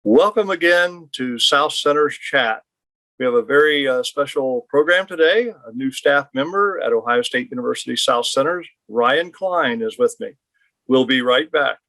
Welcome again to South Centers Chat. We have a very special program today. A new staff member at Ohio State University South Centers, Ryan Kline, is with me. We'll be right back.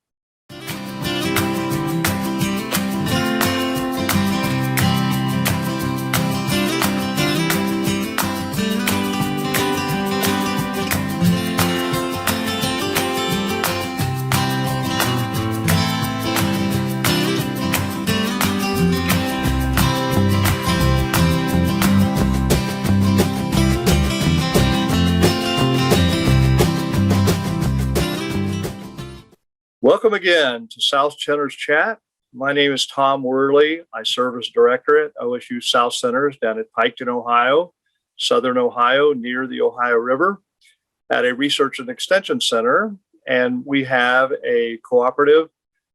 Welcome again to South Centers Chat. My name is Tom Worley. I serve as director at OSU South Centers down at Piketon, Ohio, Southern Ohio, near the Ohio River, at a research and extension center. And we have a cooperative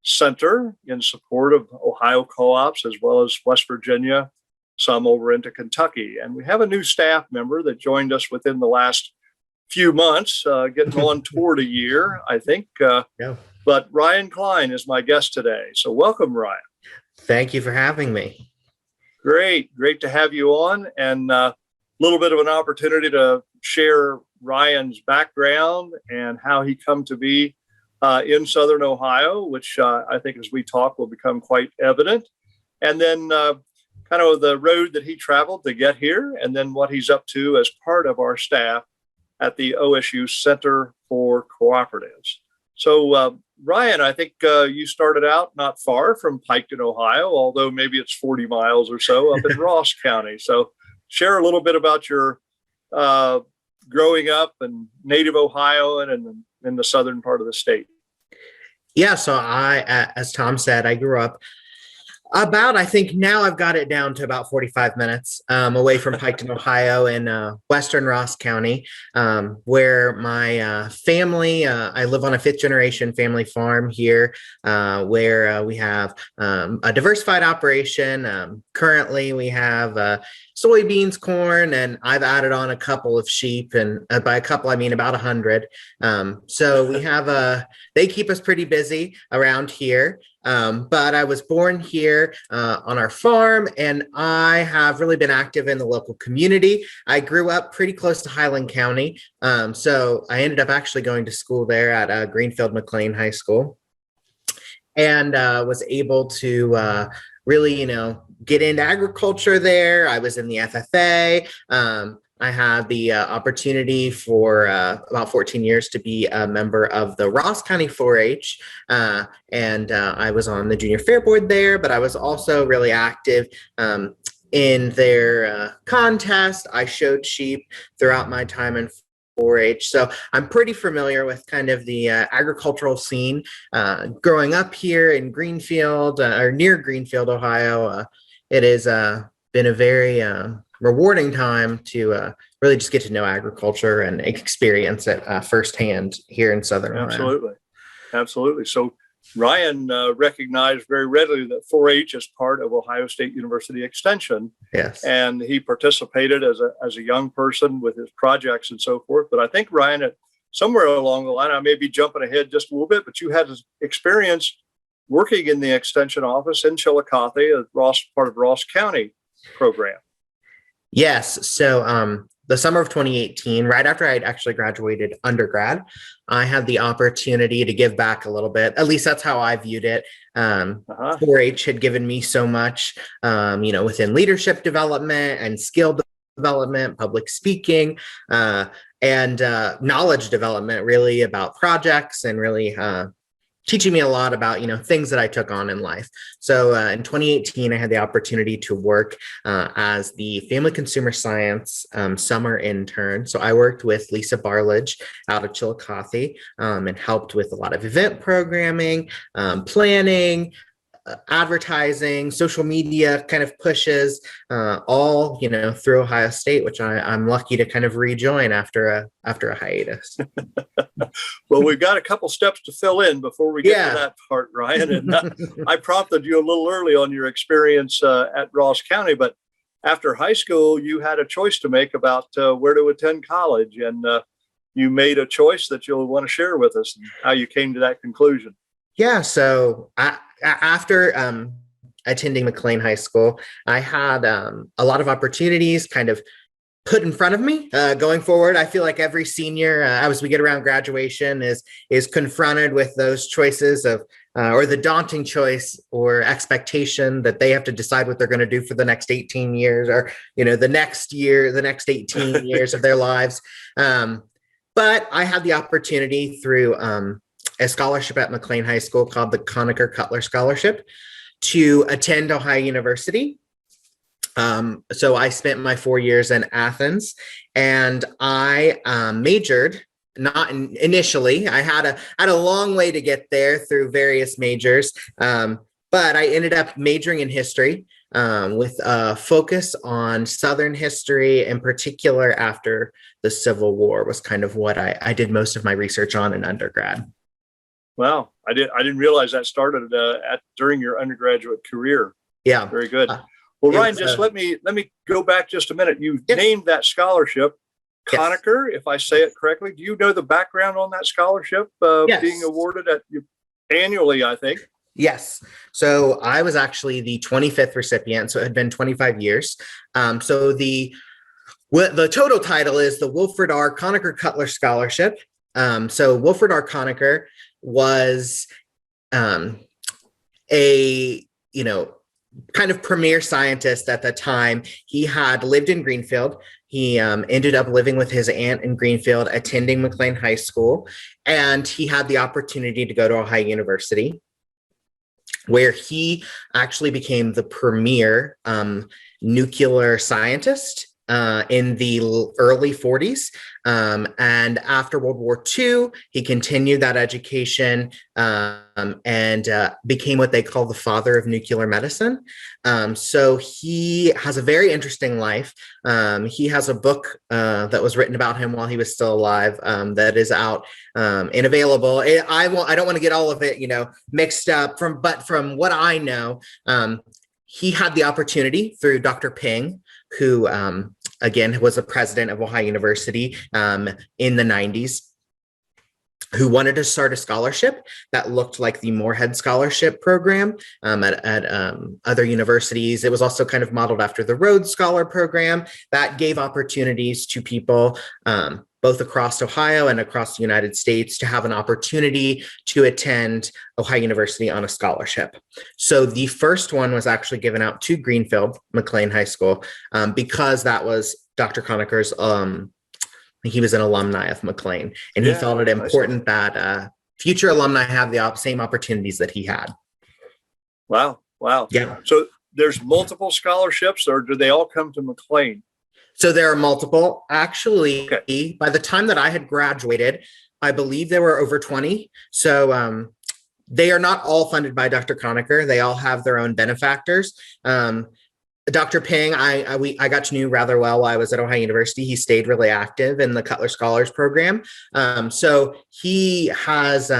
center in support of Ohio co-ops, as well as West Virginia, some over into Kentucky. And we have a new staff member that joined us within the last few months, getting on toward a year, I think. Yeah. But Ryan Kline is my guest today. So welcome, Ryan. Thank you for having me. Great to have you on, and a little bit of an opportunity to share Ryan's background and how he come to be in Southern Ohio, which I think as we talk will become quite evident. And then kind of the road that he traveled to get here, and then what he's up to as part of our staff at the OSU Center for Cooperatives. So Ryan, I think you started out not far from Piketon, Ohio, although maybe it's 40 miles or so up in Ross County. So share a little bit about your growing up and native Ohioan and in the southern part of the state. Yeah, so as Tom said, I grew up I think now I've got it down to about 45 minutes away from Piketon, Ohio in western Ross County, where my family, I live on a fifth generation family farm here, where we have a diversified operation. Currently, we have soybeans, corn, and I've added on a couple of sheep, and by a couple, I mean about 100. So we have they keep us pretty busy around here. But I was born here on our farm, and I have really been active in the local community. I grew up pretty close to Highland County, so I ended up actually going to school there at Greenfield McLean High School, and was able to really, get into agriculture there. I was in the FFA. I had the opportunity for about 14 years to be a member of the Ross County 4-H, and I was on the junior fair board there, but I was also really active in their contest. I showed sheep throughout my time in 4-H, so I'm pretty familiar with kind of the agricultural scene. Growing up here in Greenfield, or near Greenfield, Ohio, it has been a very rewarding time to really just get to know agriculture and experience it firsthand here in Southern Ohio. Absolutely. So Ryan recognized very readily that 4-H is part of Ohio State University Extension. Yes. And he participated as a young person with his projects and so forth. But I think, Ryan, somewhere along the line, I may be jumping ahead just a little bit, but you had experience working in the Extension office in Chillicothe, part of Ross County program. Yes. So the summer of 2018, right after I'd actually graduated undergrad, I had the opportunity to give back a little bit. At least that's how I viewed it. 4-H had given me so much, within leadership development and skill development, public speaking, and knowledge development, really about projects and really teaching me a lot about, things that I took on in life. So in 2018, I had the opportunity to work as the Family Consumer Science summer intern. So I worked with Lisa Barledge out of Chillicothe and helped with a lot of event programming, planning, advertising, social media kind of pushes, all through Ohio State, which I'm lucky to kind of rejoin after a hiatus. Well, we've got a couple steps to fill in before we get to that part, Ryan. And I prompted you a little early on your experience at Ross County, but after high school, you had a choice to make about where to attend college, and you made a choice that you'll want to share with us and how you came to that conclusion. Yeah, so after attending McLean High School, I had a lot of opportunities kind of put in front of me going forward. I feel like every senior, as we get around graduation, is confronted with those choices of or the daunting choice or expectation that they have to decide what they're going to do for the next 18 years, or the next 18 years of their lives. But I had the opportunity through a scholarship at McLean High School called the Conacher Cutler Scholarship to attend Ohio University. So I spent my 4 years in Athens, and I majored. Not initially. I had a long way to get there through various majors, but I ended up majoring in history with a focus on Southern history, in particular after the Civil War was kind of what I did most of my research on in undergrad. Wow, I didn't realize that started during your undergraduate career. Yeah, very good. Well, Ryan, was, just let me go back just a minute. You yes. named that scholarship Conacher, yes. if I say it correctly. Do you know the background on that scholarship yes. being awarded annually, I think? Yes. So I was actually the 25th recipient. So it had been 25 years. So the total title is the Wilfred R. Conacher Cutler Scholarship. So Wilfred R. Conacher was a kind of premier scientist at the time. He had lived in Greenfield. He ended up living with his aunt in Greenfield, attending McLean High School, and he had the opportunity to go to Ohio University, where he actually became the premier nuclear scientist in the early 40s. And after World War II, he continued that education and became what they call the father of nuclear medicine. So he has a very interesting life. He has a book that was written about him while he was still alive that is out and available. I don't want to get all of it, mixed up but from what I know, he had the opportunity through Dr. Ping, who again was the president of Ohio University in the 90s, who wanted to start a scholarship that looked like the Moorhead Scholarship Program at other universities. It was also kind of modeled after the Rhodes Scholar Program that gave opportunities to people both across Ohio and across the United States to have an opportunity to attend Ohio University on a scholarship. So the first one was actually given out to Greenfield McLean High School because that was Dr. Conacher's, he was an alumni of McLean, and he felt it important that future alumni have the same opportunities that he had. Wow. Yeah. So there's multiple scholarships, or do they all come to McLean? So there are multiple. Actually, okay. By the time that I had graduated, I believe there were over 20. So they are not all funded by Dr. Conacher. They all have their own benefactors. Dr. Ping, I got to know rather well while I was at Ohio University. He stayed really active in the Cutler Scholars Program. So he has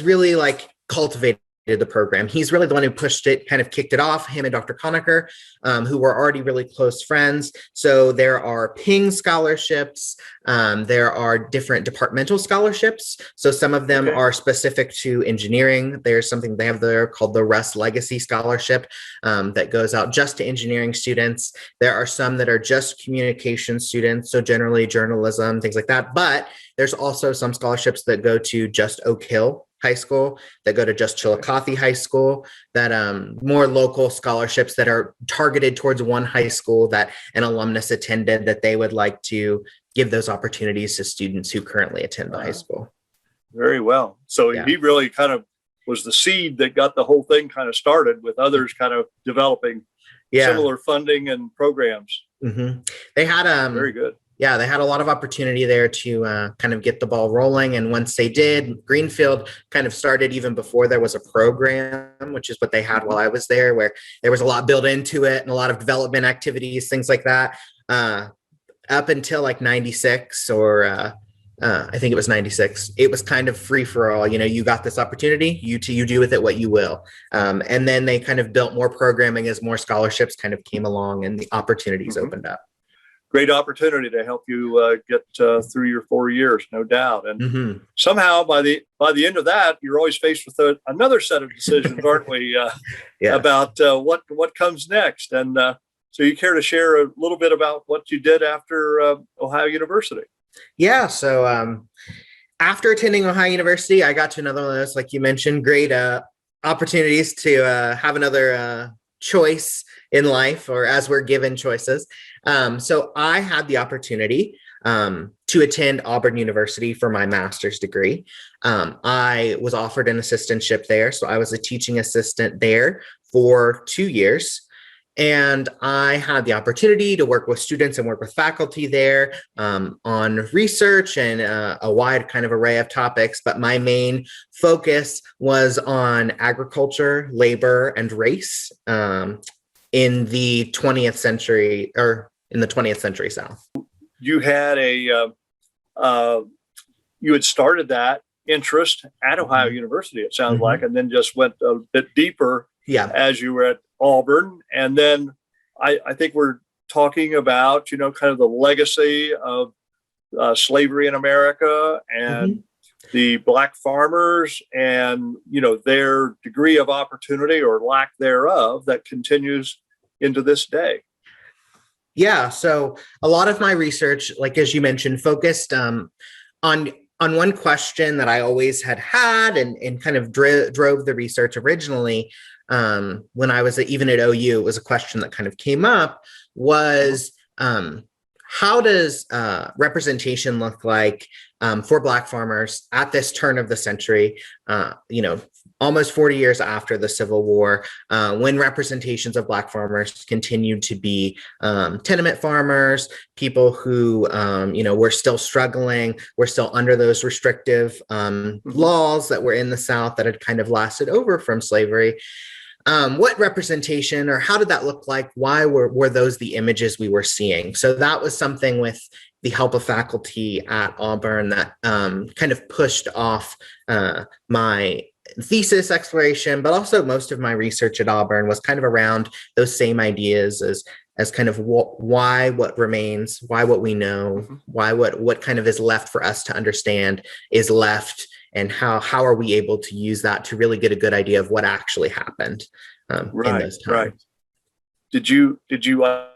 really cultivated the program. He's really the one who pushed it, kind of kicked it off, him and Dr. Conacher, who were already really close friends. So there are Ping scholarships. There are different departmental scholarships. So some of them are specific to engineering. There's something they have there called the Russ Legacy Scholarship that goes out just to engineering students. There are some that are just communication students, so generally journalism, things like that. But there's also some scholarships that go to just Oak Hill High School, that go to just Chillicothe High School, that more local scholarships that are targeted towards one high school that an alumnus attended, that they would like to give those opportunities to students who currently attend the high school. Very well. So he really kind of was the seed that got the whole thing kind of started, with others kind of developing similar funding and programs. Mm-hmm. They had very good. Yeah, they had a lot of opportunity there to kind of get the ball rolling. And once they did, Greenfield kind of started even before there was a program, which is what they had while I was there, where there was a lot built into it and a lot of development activities, things like that, up until 96 or I think it was 96. It was kind of free for all. You got this opportunity, you do with it what you will. And then they kind of built more programming as more scholarships kind of came along and the opportunities opened up. great opportunity to help you get through your 4 years, no doubt. And somehow by the end of that, you're always faced with another set of decisions, aren't we? Yes. About what comes next. And so you care to share a little bit about what you did after Ohio University? Yeah. So after attending Ohio University, I got to another one of those, like you mentioned, great opportunities to have another choice in life, or as we're given choices. So I had the opportunity to attend Auburn University for my master's degree. I was offered an assistantship there. So I was a teaching assistant there for 2 years. And I had the opportunity to work with students and work with faculty there on research and a wide kind of array of topics. But my main focus was on agriculture, labor, and race in the 20th century, or in the 20th century South. You had you had started that interest at Ohio University, it sounds like, and then just went a bit deeper as you were at Auburn. And then I think we're talking about, kind of the legacy of slavery in America and the Black farmers and, their degree of opportunity or lack thereof that continues into this day. Yeah. So a lot of my research, like, as you mentioned, focused on one question that I always had and kind of drove the research originally. When I was even at OU, it was a question that kind of came up was, how does representation look like for Black farmers at this turn of the century, almost 40 years after the Civil War, when representations of Black farmers continued to be tenement farmers, people who, were still struggling, were still under those restrictive laws that were in the South that had kind of lasted over from slavery. What representation, or how did that look like? Why were those the images we were seeing? So that was something with the help of faculty at Auburn that kind of pushed off my thesis exploration, but also most of my research at Auburn was kind of around those same ideas as kind of why what remains, why what we know, why what kind of is left for us to understand is left, and how are we able to use that to really get a good idea of what actually happened in those times. Right. Did you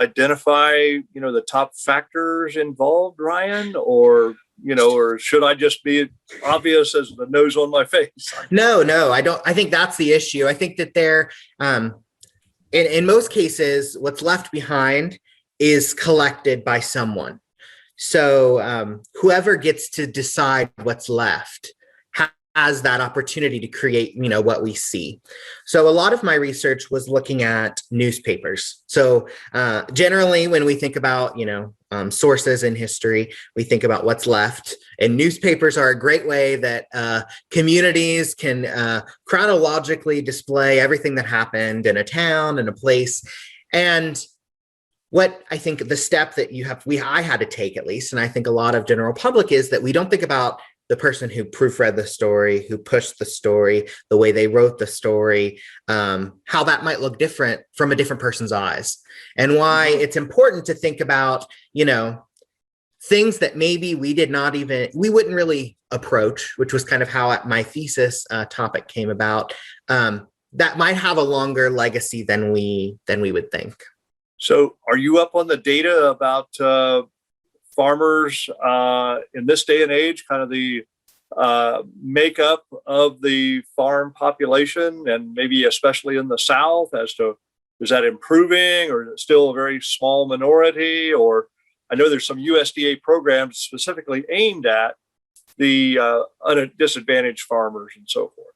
identify, the top factors involved, Ryan, or should I just be obvious as the nose on my face? No, I don't. I think that's the issue. I think that there, in most cases, what's left behind is collected by someone. So whoever gets to decide what's left has that opportunity to create, what we see. So a lot of my research was looking at newspapers. So generally, when we think about, sources in history, we think about what's left. And newspapers are a great way that communities can chronologically display everything that happened in a town and a place. And what I think the step that I had to take, at least, and I think a lot of general public, is that we don't think about the person who proofread the story, who pushed the story, the way they wrote the story, how that might look different from a different person's eyes, and why it's important to think about, things that maybe we wouldn't really approach, which was kind of how my thesis topic came about, that might have a longer legacy than we would think. So are you up on the data about farmers in this day and age, kind of the makeup of the farm population, and maybe especially in the South, as to, is that improving, or is it still a very small minority? Or I know there's some USDA programs specifically aimed at the disadvantaged farmers and so forth.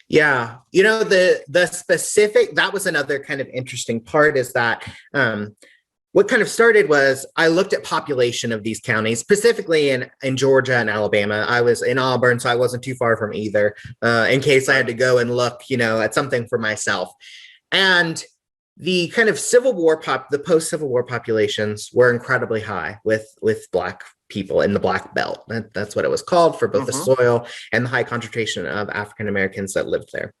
Yeah. The specific, that was another kind of interesting part, is that what kind of started was I looked at population of these counties, specifically in Georgia and Alabama. I was in Auburn, so I wasn't too far from either, in case I had to go and look, at something for myself. And the kind of Civil War the post-Civil War populations were incredibly high with Black people in the Black Belt. That's what it was called, for both the soil and the high concentration of African Americans that lived there.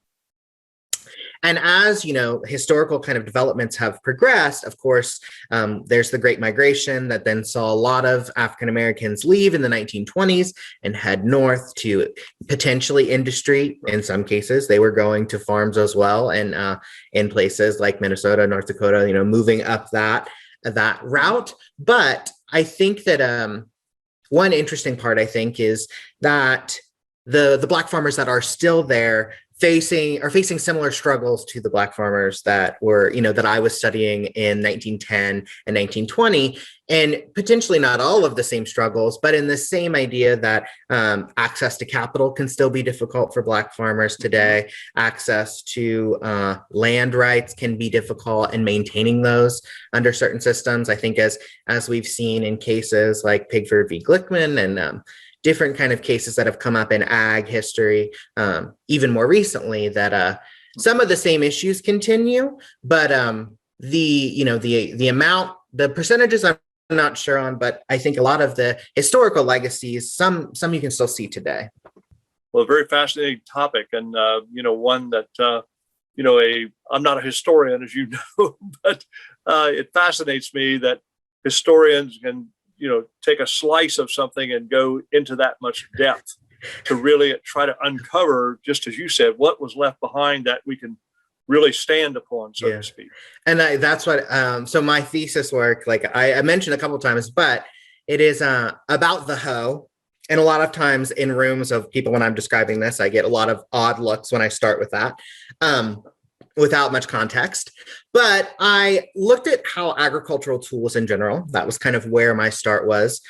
And as, historical kind of developments have progressed, of course, there's the Great Migration that then saw a lot of African Americans leave in the 1920s and head north to potentially industry. In some cases, they were going to farms as well. And in places like Minnesota, North Dakota, moving up that route. But I think that one interesting part, I think, is that the Black farmers that are still there are facing similar struggles to the Black farmers that were, that I was studying in 1910 and 1920, and potentially not all of the same struggles, but in the same idea that access to capital can still be difficult for Black farmers today. Access to land rights can be difficult, and maintaining those under certain systems. I think as we've seen in cases like Pigford v. Glickman and different kind of cases that have come up in ag history, even more recently, that some of the same issues continue, but the percentages I'm not sure on, but I think a lot of the historical legacies, some you can still see today. Well, a very fascinating topic, and one that I'm not a historian, as you know, but it fascinates me that historians can take a slice of something and go into that much depth to really try to uncover, just as you said, what was left behind that we can really stand upon, so to speak. And that's what, so my thesis work, like I mentioned a couple of times, but it is about the hoe. And a lot of times in rooms of people, when I'm describing this, I get a lot of odd looks when I start with that. Without much context, but I looked at how agricultural tools in general, that was kind of where my start was,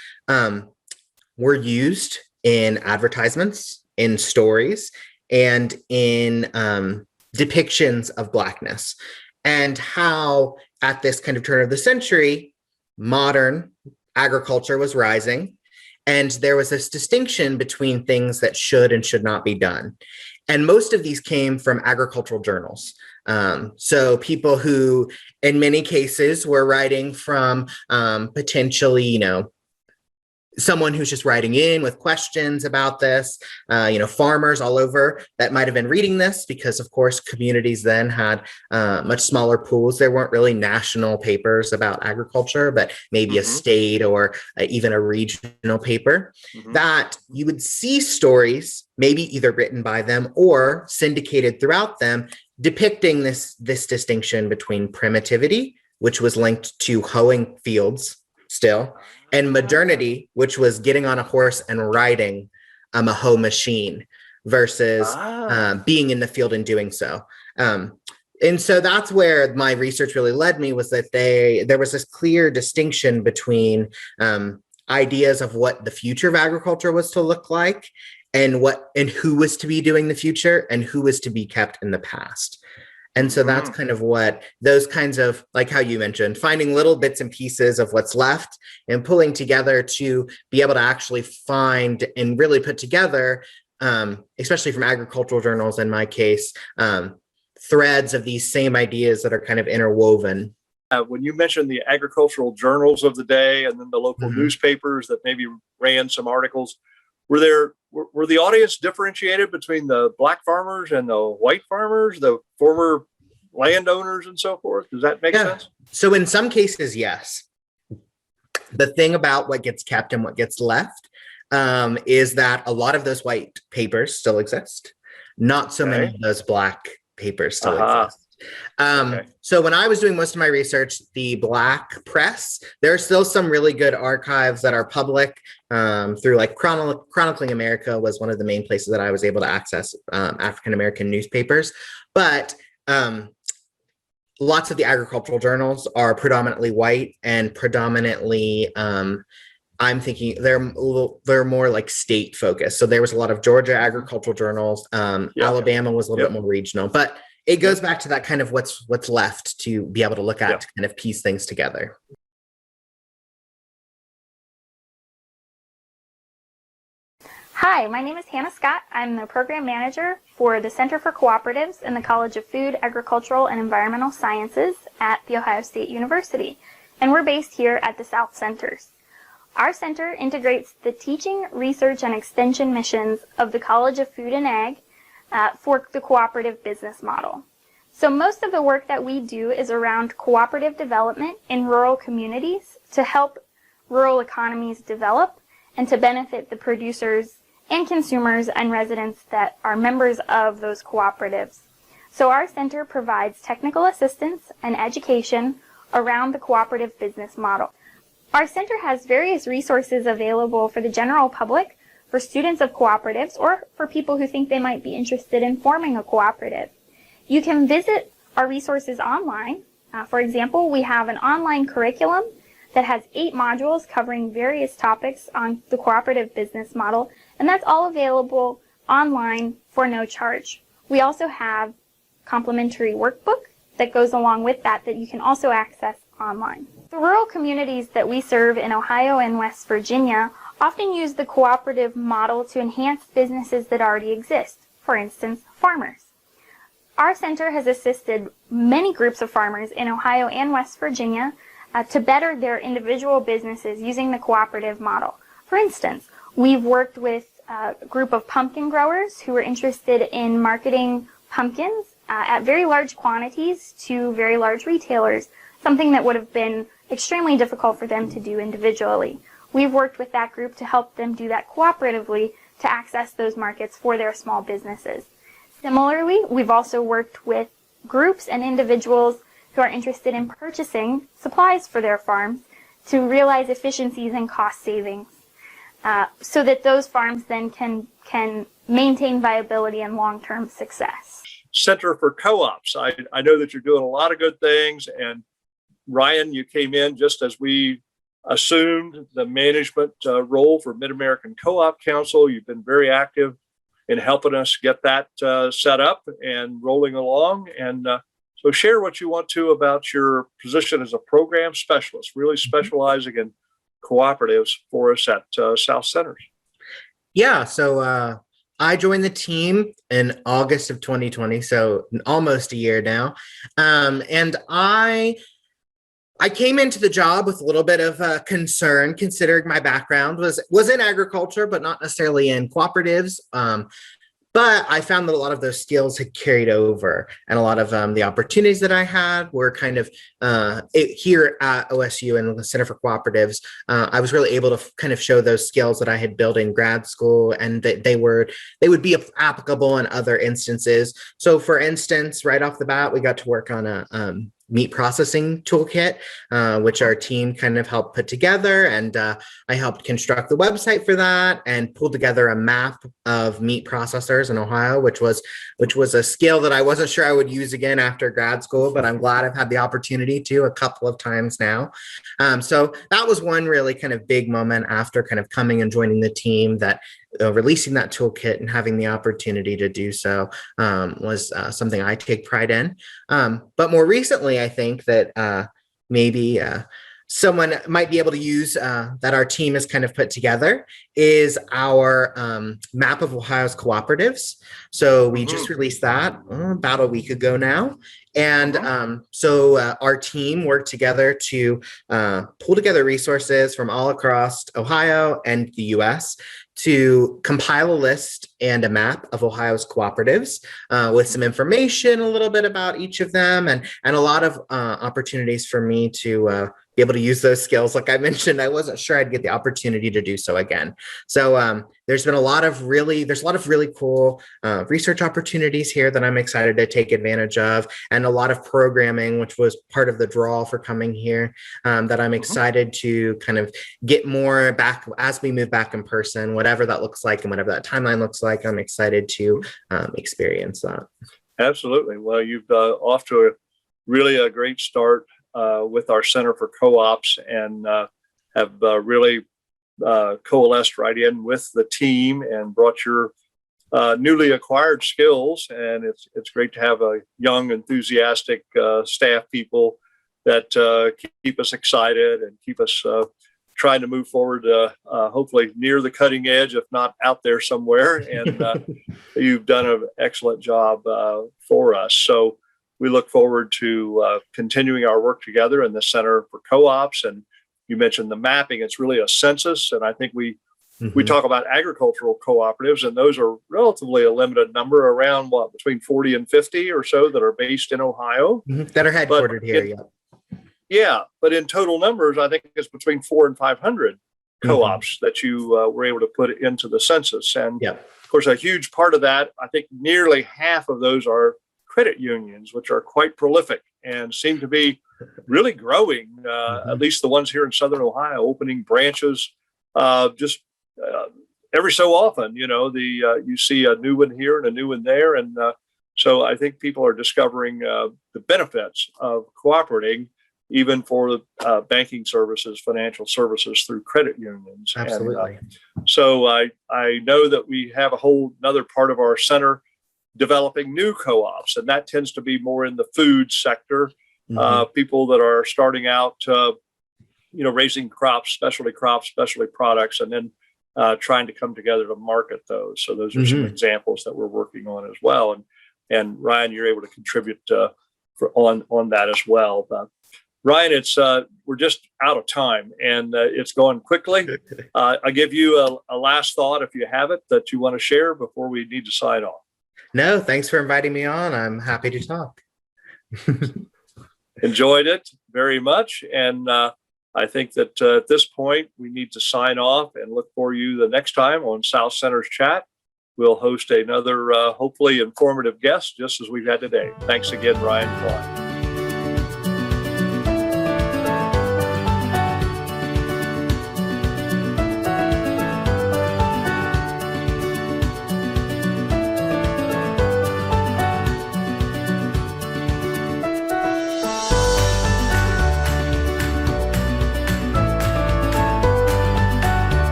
were used in advertisements, in stories, and in depictions of Blackness, and how at this kind of turn of the century, modern agriculture was rising, and there was this distinction between things that should and should not be done. And most of these came from agricultural journals. So people who, in many cases, were writing from potentially, someone who's just writing in with questions about this, farmers all over that might have been reading this, because of course communities then had much smaller pools. There weren't really national papers about agriculture, but maybe a state or even a regional paper, that you would see stories, maybe either written by them or syndicated throughout them, depicting this distinction between primitivity, which was linked to hoeing fields still, and modernity, which was getting on a horse and riding a hoe machine versus being in the field and doing so. And so that's where my research really led me, was that there was this clear distinction between ideas of what the future of agriculture was to look like, and who was to be doing the future and who was to be kept in the past. And so that's kind of what those kinds of, like how you mentioned, finding little bits and pieces of what's left and pulling together to be able to actually find and really put together, especially from agricultural journals in my case, threads of these same ideas that are kind of interwoven. When you mentioned the agricultural journals of the day and then the local newspapers that maybe ran some articles, were the audience differentiated between the Black farmers and the white farmers, the former landowners and so forth? Does that make sense? So in some cases, yes. The thing about what gets kept and what gets left is that a lot of those white papers still exist. Not so many of those Black papers still exist. So when I was doing most of my research, the Black press, there are still some really good archives that are public through, like Chronicling America was one of the main places that I was able to access African American newspapers. But lots of the agricultural journals are predominantly white and predominantly, I'm thinking they're more like state focused. So there was a lot of Georgia agricultural journals. Alabama was a little bit more regional, but it goes back to that kind of what's left to be able to look at to kind of piece things together. Hi, my name is Hannah Scott. I'm the program manager for the Center for Cooperatives in the College of Food, Agricultural, and Environmental Sciences at The Ohio State University, and we're based here at the South Centers. Our center integrates the teaching, research, and extension missions of the College of Food and Ag for the cooperative business model. So most of the work that we do is around cooperative development in rural communities to help rural economies develop and to benefit the producers and consumers and residents that are members of those cooperatives. So our center provides technical assistance and education around the cooperative business model. Our center has various resources available for the general public, for students of cooperatives, or for people who think they might be interested in forming a cooperative. You can visit our resources online. For example, we have an online curriculum that has 8 modules covering various topics on the cooperative business model, and that's all available online for no charge. We also have complimentary workbook that goes along with that you can also access online. The rural communities that we serve in Ohio and West Virginia often use the cooperative model to enhance businesses that already exist, for instance, farmers. Our center has assisted many groups of farmers in Ohio and West Virginia to better their individual businesses using the cooperative model. For instance, we've worked with a group of pumpkin growers who were interested in marketing pumpkins at very large quantities to very large retailers, something that would have been extremely difficult for them to do individually. We've worked with that group to help them do that cooperatively to access those markets for their small businesses. Similarly, we've also worked with groups and individuals who are interested in purchasing supplies for their farms to realize efficiencies and cost savings so that those farms then can maintain viability and long-term success. Center for Co-ops. I know that you're doing a lot of good things. And Ryan, you came in just as we assumed the management role for Mid-American Co-op Council. You've been very active in helping us get that set up and rolling along. And so share what you want to about your position as a program specialist, really specializing in cooperatives for us at South Centers. Yeah, so I joined the team in August of 2020, so almost a year now. And I came into the job with a little bit of concern, considering my background was in agriculture, but not necessarily in cooperatives. But I found that a lot of those skills had carried over, and a lot of the opportunities that I had were kind of here at OSU and the Center for Cooperatives. I was really able to kind of show those skills that I had built in grad school, and that they would be applicable in other instances. So, for instance, right off the bat, we got to work on a meat processing toolkit, which our team kind of helped put together. And I helped construct the website for that and pulled together a map of meat processors in Ohio, which was a skill that I wasn't sure I would use again after grad school, but I'm glad I've had the opportunity to a couple of times now. So that was one really kind of big moment after kind of coming and joining the team, that releasing that toolkit and having the opportunity to do so was something I take pride in. But more recently, I think that maybe someone might be able to use that our team has kind of put together is our map of Ohio's cooperatives. So we just released that about a week ago now. And so our team worked together to pull together resources from all across Ohio and the US to compile a list and a map of Ohio's cooperatives with some information, a little bit about each of them, and a lot of opportunities for me to be able to use those skills. Like I mentioned, I wasn't sure I'd get the opportunity to do so again. So there's a lot of really cool research opportunities here that I'm excited to take advantage of, and a lot of programming, which was part of the draw for coming here, that I'm excited to kind of get more back as we move back in person, whatever that looks like and whatever that timeline looks like. I'm excited to experience that. Absolutely. Well, you've off to a great start with our Center for Co-ops, and have really coalesced right in with the team and brought your newly acquired skills. And it's great to have a young, enthusiastic staff people that keep us excited and keep us trying to move forward, hopefully near the cutting edge, if not out there somewhere. And you've done an excellent job for us. So we look forward to continuing our work together in the Center for Co-ops. And you mentioned the mapping. It's really a census. And I think we We talk about agricultural cooperatives, and those are relatively a limited number, around between 40 and 50 or so that are based in Ohio. That are headquartered here. Yeah, but in total numbers, I think it's between 400 and 500 co-ops that you were able to put into the census. And of course, a huge part of that, I think nearly half of those are credit unions, which are quite prolific and seem to be really growing, at least the ones here in Southern Ohio, opening branches just every so often. You see a new one here and a new one there. And so I think people are discovering the benefits of cooperating, even for banking services, financial services through credit unions. Absolutely. And, so I know that we have a whole another part of our center developing new co-ops, and that tends to be more in the food sector. People that are starting out, raising crops, specialty products, and then trying to come together to market those. So those are some examples that we're working on as well. And Ryan, you're able to contribute on that as well. Ryan, we're just out of time, and it's going quickly. I give you a last thought, if you have it, that you want to share before we need to sign off. No, thanks for inviting me on. I'm happy to talk. Enjoyed it very much, and I think that at this point we need to sign off and look for you the next time on South Centers Chat. We'll host another hopefully informative guest, just as we've had today. Thanks again, Ryan Kline.